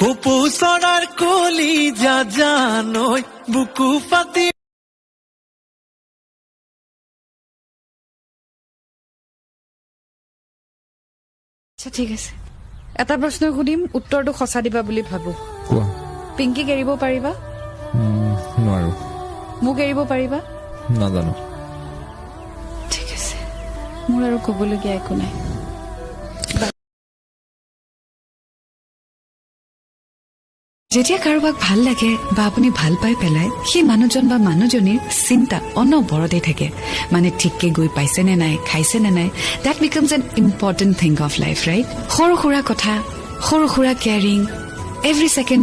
কুপুচৰাৰ কলি জানৈ বুকু পাতি আচ্ছা ঠিক আছে এটা প্ৰশ্ন সুধিম উত্তৰটো সঁচা দিবা বুলি ভাবো পিংকিক এৰিব পাৰিবা নোৱাৰো মোক এৰিব পাৰিবা নাজানো ঠিক আছে মোৰ আৰু ক'বলগীয়া একো নাই যেতিয়া কাৰোবাক ভাল লাগে বা আপুনি ভাল পাই পেলাই সেই মানুহজন বা মানুহজনীৰ চিন্তা অনবৰতে থাকে মানে ঠিককে গৈ পাইছে নে নাই খাইছে নে নাই that becomes N important thing of life right সৰু সুৰা কথা সৰু সুৰা কেয়াৰিং এভৰি ছেকেণ্ড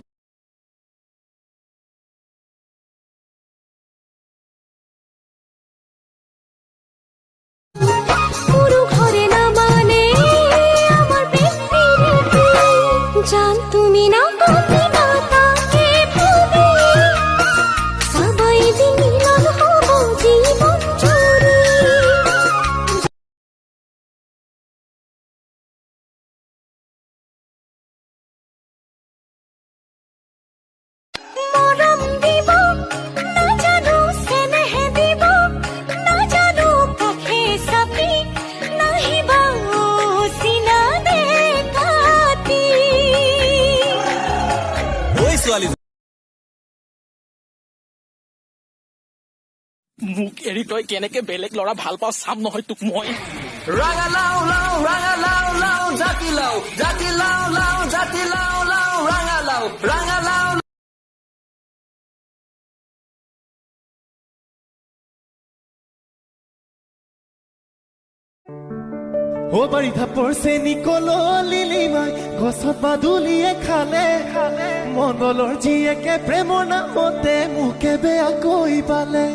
মোক এৰি তই কেনেকে বেলেগ ল'ৰা ভাল পাওঁ চাম নহয় তোক মই ৰাঙালাও লাও ৰাঙালাও লাও জাতিলাও জাতিলাও লাও জাতিলাও লাও ৰাঙালাও ৰাঙালাও ও বাৰিষা পৰছে নিকলিমাই গছত বাদুলিয়ে খালে মংগলৰ জীয়েকে প্ৰেমৰ নামতে মোকে বেয়াকৈ পালে